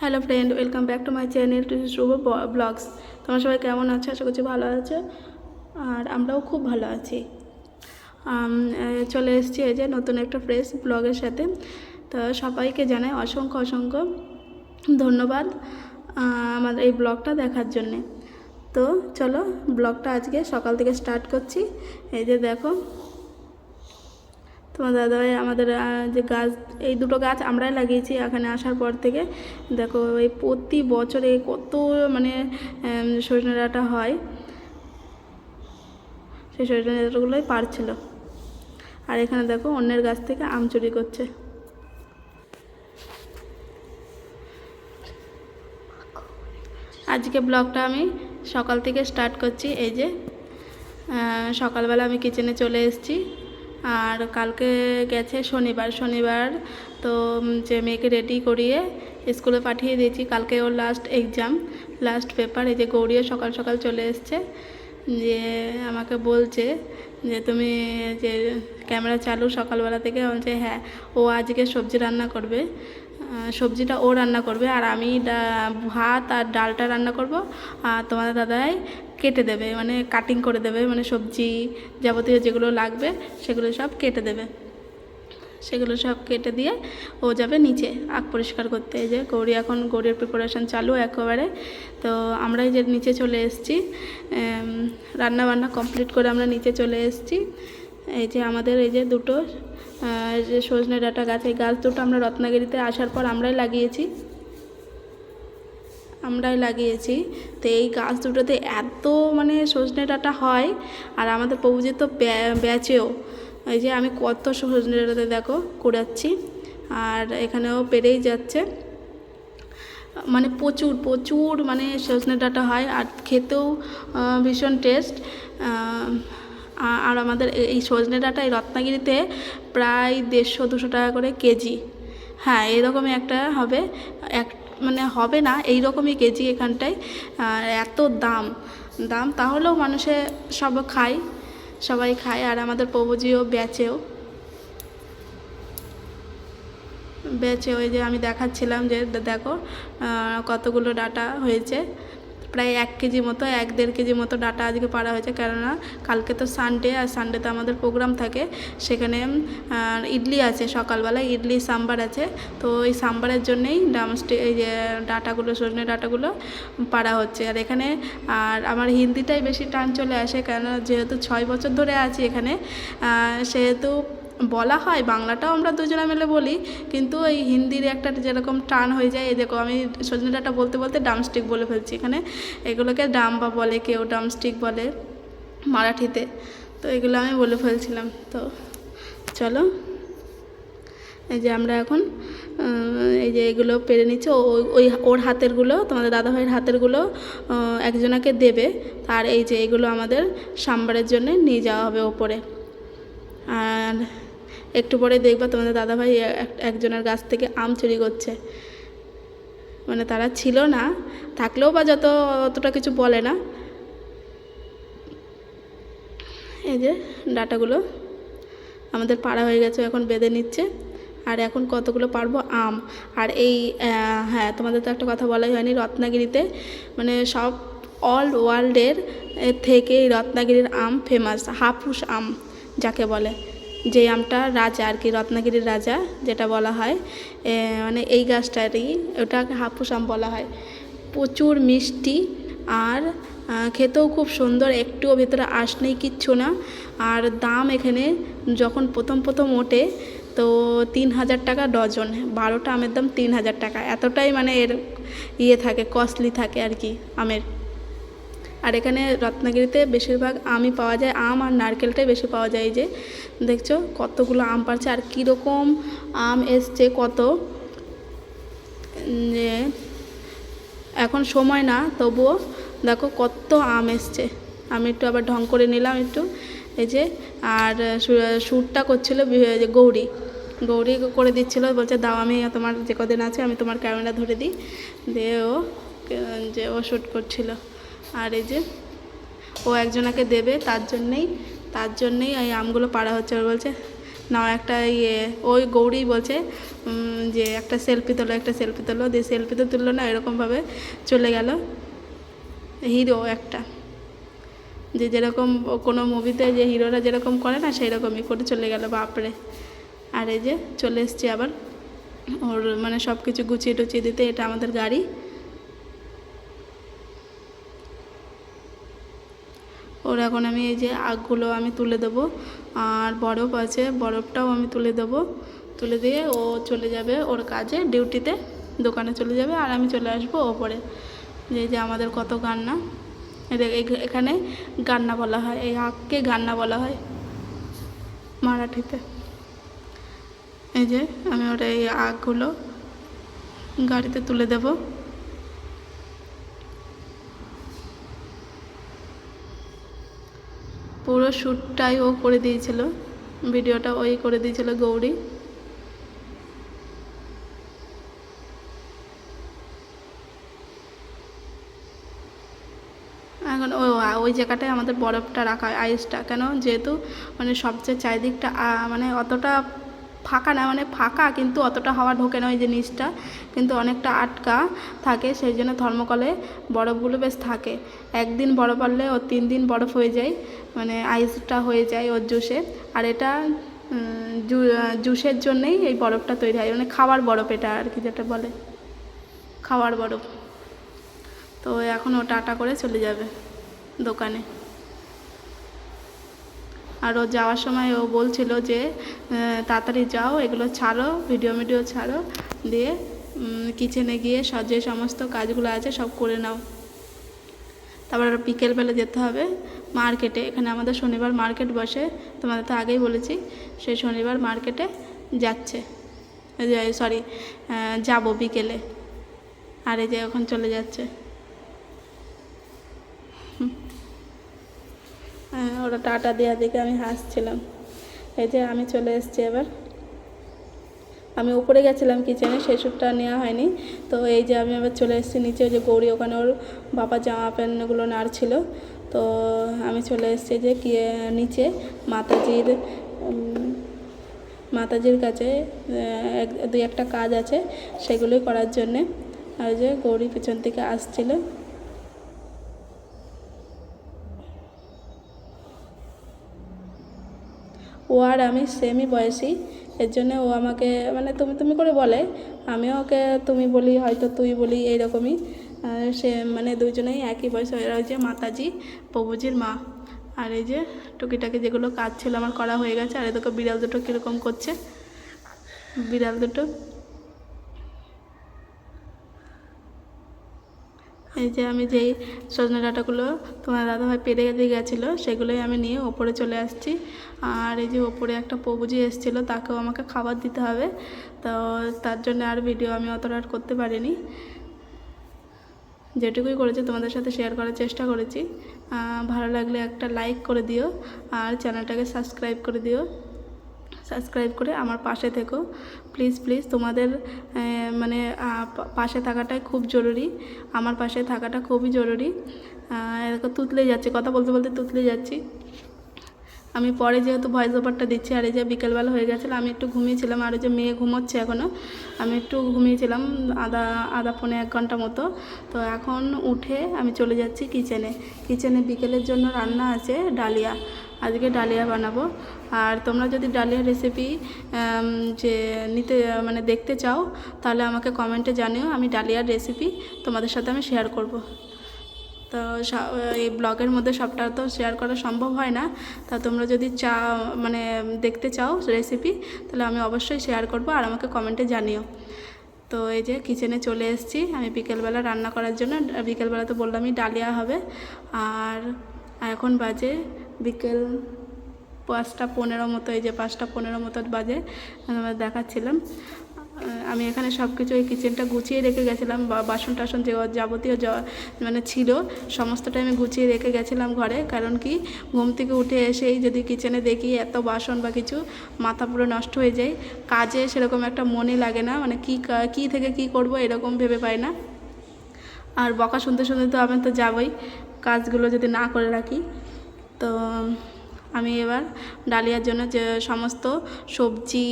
Hello friend, welcome back to my channel to Shubh vlogs. তোমরা সবাই কেমন আছো? আশা করছি ভালো আছো, আর আমরাও খুব ভালো আছি। চলে এসেছি এই যে নতুন একটা ফ্রেশ ব্লগের সাথে। তো সবাইকে জানাই অসংখ্য অসংখ্য ধন্যবাদ আমাদের এই ব্লগটা দেখার জন্যে। তো চলো ব্লগটা আজকে সকাল থেকে স্টার্ট করছি। এই যে দেখো তোমার দাদাভাই আমাদের যে গাছ, এই দুটো গাছ আমরাই লাগিয়েছি এখানে আসার পর থেকে। দেখো এই প্রতি বছরে কত মানে সজনে ডাঁটা হয়, সেই সজনে ডাঁটাগুলোই পারছিল। আর এখানে দেখো অন্যের গাছ থেকে আম চুরি করছে। আজকে ব্লগটা আমি সকাল থেকে স্টার্ট করছি। এই যে সকালবেলা আমি কিচেনে চলে এসেছি। আর কালকে গেছে শনিবার, তো যে মেয়েকে রেডি করিয়ে স্কুলে পাঠিয়ে দিয়েছি। কালকে ওর লাস্ট এক্সাম, লাস্ট পেপার। এই যে গৌরীও সকাল সকাল চলে এসছে, যে আমাকে বলছে যে তুমি যে ক্যামেরা চালু সকালবেলা থেকে। বলছে হ্যাঁ, ও আজকে সবজি রান্না করবে, সবজিটা ও রান্না করবে, আর আমি ভাত আর ডালটা রান্না করব। আর তোমাদের দাদাই কেটে দেবে, মানে কাটিং করে দেবে, মানে সবজি যাবতীয় যেগুলো লাগবে সেগুলো সব কেটে দেবে। সেগুলো সব কেটে দিয়ে ও যাবে নিচে আগ পরিষ্কার করতে। এই যে গৌরীর প্রিপারেশান চালু একেবারে। তো আমরাই যে নিচে চলে এসেছি, রান্নাবান্না কমপ্লিট করে আমরা নিচে চলে এসেছি। এই যে আমাদের এই যে দুটো যে সজনে ডাঁটা গাছ, এই গাছ দুটো আমরা রত্নাগিরিতে আসার পর আমরাই লাগিয়েছি। তো এই গাছ দুটোতে এত মানে সজনে ডাঁটা হয়, আর আমাদের প্রভুজি তো বেচেও। এই যে আমি কত সজনে ডাঁটাতে দেখো কুড়াচ্ছি, আর এখানেও পেরেই যাচ্ছে। মানে প্রচুর প্রচুর মানে সজনে ডাঁটা হয়, আর খেতেও ভীষণ টেস্ট। আর আমাদের এই সজনে ডাঁটা এই রত্নাগিরিতে প্রায় 150-200 টাকা করে কেজি। হ্যাঁ, এরকমই একটা হবে, মানে হবে না, এই রকমই কেজি এখানটায়। এত দাম, তাহলেও মানুষে সবাই খায়, আর আমাদের প্রভুজিও বেচেও। ওই যে আমি দেখাচ্ছিলাম যে দেখো কতগুলো ডাঁটা হয়েছে, প্রায় 1 কেজি মতো, 1-1.5 কেজি মতো ডাঁটা আজকে পাড়া হয়েছে। কেননা কালকে তো সানডে, আর সানডেতে আমাদের প্রোগ্রাম থাকে। সেখানে ইডলি আছে, সকালবেলায় ইডলি সাম্বার আছে। তো ওই সাম্বারের জন্যেই এই যে ডাঁটাগুলো, সজনে ডাঁটাগুলো পাড়া হচ্ছে। আর এখানে আর আমার হিন্দিটাই বেশি টান চলে আসে, কেননা যেহেতু 6 বছর ধরে আছি এখানে, সেহেতু বলা হয়। বাংলাটাও আমরা দুজনে মিলে বলি, কিন্তু এই হিন্দির একটা যেরকম টান হয়ে যায়। এই দেখো আমি সজনে ডাঁটা বলতে বলতে ড্রামস্টিক বলে ফেলছি। এখানে এগুলোকে ডাম্বা বলে, কেউ ড্রামস্টিক বলে মারাঠিতে। তো এগুলো আমি বলে ফেলছিলাম। তো চলো, এই যে আমরা এখন এই যে এগুলো পেরে নিচ্ছে। ওর হাতেরগুলো, তোমাদের দাদাভাইয়ের হাতেরগুলো একজনাকে দেবে। আর এই যে এগুলো আমাদের সাম্বারের জন্য নিয়ে যাওয়া হবে ওপরে। আর একটু পরে দেখবা তোমাদের দাদাভাই একজনের গাছ থেকে আম চুরি করছে। মানে তারা ছিল না, থাকলেও বা অতটা কিছু বলে না। এই যে ডাঁটাগুলো আমাদের পাড়া হয়ে গেছে, এখন বেঁধে নিচ্ছে। আর এখন কতগুলো পারবো আম। আর এই হ্যাঁ, তোমাদের তো একটা কথা বলাই হয়নি, রত্নাগিরিতে মানে সব অল ওয়ার্ল্ডের থেকে এই রত্নাগিরির আম ফেমাস। হাপুস আম যাকে বলে, যে আমটা রাজা আর কি, রত্নাগিরির রাজা যেটা বলা হয়, মানে এই গাছটারই, ওটাকে হাপুস আম বলা হয়। প্রচুর মিষ্টি, আর খেতেও খুব সুন্দর, একটুও ভেতরে আঁশ নেই, কিচ্ছু না। আর দাম এখানে যখন প্রথম ওঠে তো 3000 টাকা ডজন। 12টা আমের দাম 3000 টাকা। এতটাই মানে এর থাকে, কস্টলি থাকে আর কি আমের। আর এখানে রত্নাগিরিতে বেশিরভাগ আমই পাওয়া যায়, আম আর নারকেলটাই বেশি পাওয়া যায়। এই যে দেখছো কতগুলো আম পাড়ছে, আর কীরকম আম এসছে কত। যে এখন সময় না, তবুও দেখো কত আম এসছে। আমি একটু আবার ঢং করে নিলাম একটু। এই যে আর শ্যুটটা করছিল গৌরী করে দিচ্ছিল, বলছে দাও, আমি তোমার যে কদিন আছে আমি তোমার ক্যামেরা ধরে দিই, দিয়ে ও শ্যুট করছিল। আর এই যে ও একজনাকে দেবে, তার জন্যেই এই আমগুলো পাড়া হচ্ছে। ওর বলছে নাও একটা ইয়ে, ওই গৌরী বলছে যে একটা সেলফি তোলো দিয়ে সেলফি তো তুললো না, এরকমভাবে চলে গেল। হিরো একটা, যে যেরকম কোনো মুভিতে যে হিরোরা যেরকম করে না সেই রকমই করে চলে গেল, বাপরে। আর এই যে চলে এসছি আবার ওর মানে সব কিছু গুছিয়ে টুচিয়ে দিতে। এটা আমাদের গাড়ি। ওর এখন আমি এই যে আগগুলো আমি তুলে দেবো, আর বরফ আছে বরফটাও আমি তুলে দেবো। তুলে দিয়ে ও চলে যাবে ওর কাজে, ডিউটিতে, দোকানে চলে যাবে, আর আমি চলে আসবো ওপরে। যে আমাদের কত গান্না, এখানে গান্না বলা হয়, এই আগকে গান্না বলা হয় মারাঠিতে। এই যে আমি ওটা এই আগগুলো গাড়িতে তুলে দেবো। পুরো শ্যুটটাই ও করে দিয়েছিল, ভিডিওটা ওই করে দিয়েছিল গৌরী। এখন ওই জায়গাটায় আমাদের বরফটা রাখা হয়, আইসটা, কেন যেহেতু মানে সবচেয়ে চারিদিকটা মানে অতটা ফাঁকা না, মানে ফাঁকা কিন্তু অতটা হাওয়া ঢোকে না, ওই যে নিচটা কিন্তু অনেকটা আটকা থাকে, সেই জন্য থার্মোকলে বরফগুলো বেশ থাকে। একদিন বরফ পড়লে ওর 3 দিন বরফ হয়ে যায়, মানে আইসটা হয়ে যায় ওর জুসে। আর এটা জুসের জন্যেই এই বরফটা তৈরি হয়, মানে খাওয়ার বরফ এটা আর কি, যেটা বলে খাওয়ার বরফ। তো এখন ও টাটা করে চলে যাবে দোকানে। আর ও যাওয়ার সময় ও বলছিল যে তাড়াতাড়ি যাও, এগুলো ছাড়ো, ভিডিও ছাড়ো, দিয়ে কিচেনে গিয়ে যে সমস্ত কাজগুলো আছে সব করে নাও। তারপর বিকেলবেলা যেতে হবে মার্কেটে। এখানে আমাদের শনিবার মার্কেট বসে, তোমাদের তো আগেই বলেছি। সেই শনিবার মার্কেটে যাচ্ছে, সরি যাবো বিকেলে। আর এই যে এখন চলে যাচ্ছে। ওরা টাটা দেওয়া দেখে আমি হাসছিলাম। এই যে আমি চলে এসেছি এবার। আমি উপরে গেছিলাম কিচেনে, সেই শ্যুটটা নেওয়া হয়নি। তো এই যে আমি আবার চলে এসেছি নিচে, ওই যে গৌরী ওখানে ওর বাবা জামা প্যান্টগুলো নাড়ছিল। তো আমি চলে এসেছি যে নিচে মাতাজির কাছে 2-1টা কাজ আছে, সেগুলোই করার জন্যে। আর যে গৌরী পিছন থেকে আসছিল। ও আর আমি সেমই বয়সী, এর জন্য ও আমাকে মানে তুমি করে বলে, আমিও ওকে তুমি বলি, হয়তো তুই বলি, এইরকমই। সে মানে দুজনেই একই বয়স। ওই যে মাতাজি প্রভুজির মা। আর এই যে টুকিটাকি যেগুলো কাজ ছিল আমার করা হয়ে গেছে। আর এদিকে বিড়াল দুটো কীরকম করছে, বিড়াল দুটো। এই যে আমি যেই সজনে ডাঁটাগুলো তোমার দাদাভাই পেরে দিয়ে গেছিলো, সেগুলোই আমি নিয়ে ওপরে চলে আসছি। আর এই যে ওপরে একটা প্রভুজি এসেছিলো, তাকেও আমাকে খাবার দিতে হবে। তো তার জন্য আর ভিডিও আমি অতটা আর করতে পারিনি, যেটুকুই করেছি তোমাদের সাথে শেয়ার করার চেষ্টা করেছি। ভালো লাগলে একটা লাইক করে দিও, আর চ্যানেলটাকে সাবস্ক্রাইব করে দিও। সাবস্ক্রাইব করে আমার পাশে থেকো প্লিজ। তোমাদের মানে পাশে থাকাটাই খুব জরুরি, আমার পাশে থাকাটা খুবই জরুরি। এরকম তুতলে যাচ্ছি, কথা বলতে বলতে তুতলে যাচ্ছি। আমি পরে যেহেতু ভয়েস ওভারটা দিচ্ছি। আর এই যে বিকেলবেলা হয়ে গেছিলো, আমি একটু ঘুমিয়েছিলাম। আর ওই যে মেয়ে ঘুমোচ্ছে এখনও, আমি একটু ঘুমিয়েছিলাম আধা পৌনে 1 ঘন্টা মতো। তো এখন উঠে আমি চলে যাচ্ছি কিচেনে বিকেলের জন্য রান্না আছে ডালিয়া। আজকে ডালিয়া বানাবো। আর তোমরা যদি ডালিয়ার রেসিপি যে মানে দেখতে চাও, তাহলে আমাকে কমেন্টে জানিও, আমি ডালিয়ার রেসিপি তোমাদের সাথে আমি শেয়ার করব। তো এই ব্লগের মধ্যে সবটা তো শেয়ার করা সম্ভব হয় না। তা তোমরা যদি মানে দেখতে চাও রেসিপি, তাহলে আমি অবশ্যই শেয়ার করব, আর আমাকে কমেন্টে জানিও। তো এই যে কিচেনে চলে এসেছি আমি বিকেলবেলা রান্না করার জন্য। বিকেলবেলা তো বললামই ডালিয়া হবে। আর এখন বাজে বিকেল 5:15 মতো। এই যে 5:15 মতো বাজে, দেখাচ্ছিলাম। আমি এখানে সব কিছু এই কিচেনটা গুছিয়ে রেখে গেছিলাম, বাসন টাসন যে যাবতীয় মানে ছিল সমস্তটাই আমি গুছিয়ে রেখে গেছিলাম ঘরে। কারণ কি, ঘুম থেকে উঠে এসেই যদি কিচেনে দেখি এত বাসন বা কিছু, মাথা পুরো নষ্ট হয়ে যায়। কাজে সেরকম একটা মনই লাগে না, মানে কী থেকে কী করব এরকম ভেবে পাই না। আর বকা শুনতে তো আমি তো যাবই, কাজগুলো যদি না করে রাখি। তো আমি এবার ডালিয়ার জন্য যে সমস্ত সবজি,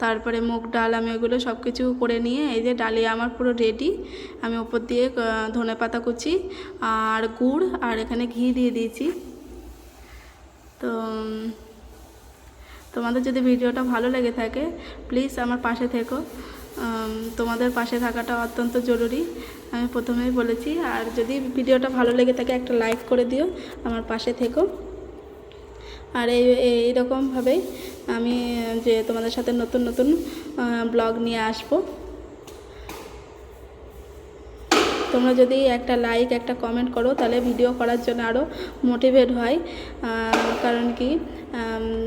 তারপরে মুগ ডাল, আমি ওইগুলো সব কিছু করে নিয়ে এই যে ডালিয়া আমার পুরো রেডি। আমি উপর দিয়ে ধনেপাতা কুচি আর গুড় আর এখানে ঘি দিয়ে দিয়েছি। তো তোমাদের যদি ভিডিওটা ভালো লেগে থাকে প্লিজ আমার পাশে থেকো, তোমাদের পাশে থাকাটা অত্যন্ত জরুরি, আমি প্রথমেই বলেছি। আর যদি ভিডিওটা ভালো লেগে থাকে একটা লাইক করে দিও, আমার পাশে থেকো। আর এইরকমভাবেই আমি যে তোমাদের সাথে নতুন নতুন ব্লগ নিয়ে আসবো। তোমরা যদি একটা লাইক একটা কমেন্ট করো তাহলে ভিডিও করার জন্য আরও মোটিভেট হয়, কারণ কি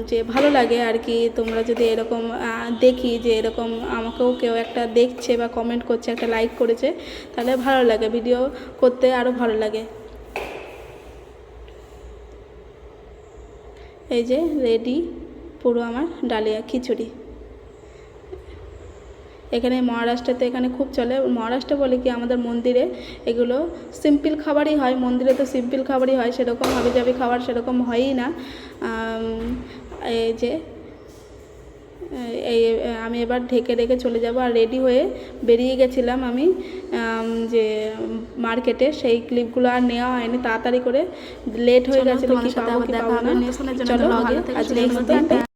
যে ভালো লাগে আর কি। তোমরা যদি এরকম দেখি যে এরকম আমাকেও কেউ একটা দেখছে বা কমেন্ট করছে, একটা লাইক করেছে, তাহলে ভালো লাগে, ভিডিও করতে আরও ভালো লাগে। এই যে রেডি পুরো আমার ডালিয়া খিচুড়ি। এখানে মহারাষ্ট্রেতে এখানে খুব চলে, মহারাষ্ট্রে বলে কি আমাদের মন্দিরে এগুলো সিম্পল খাবারই হয়, মন্দিরে তো সিম্পল খাবারই হয়, সেরকম হাবিজাবি খাবার সেরকম হয়ই না। এই যে আমি এবার ঢেকে রেখে চলে যাব। আর রেডি হয়ে বেরিয়ে গেছিলাম আমি যে মার্কেটে, সেই ক্লিপগুলো আর নেওয়া হয়নি, তাড়াতাড়ি করে লেট হয়ে গেছিলো, কি পাবো কি পাবো না। চলো আজকে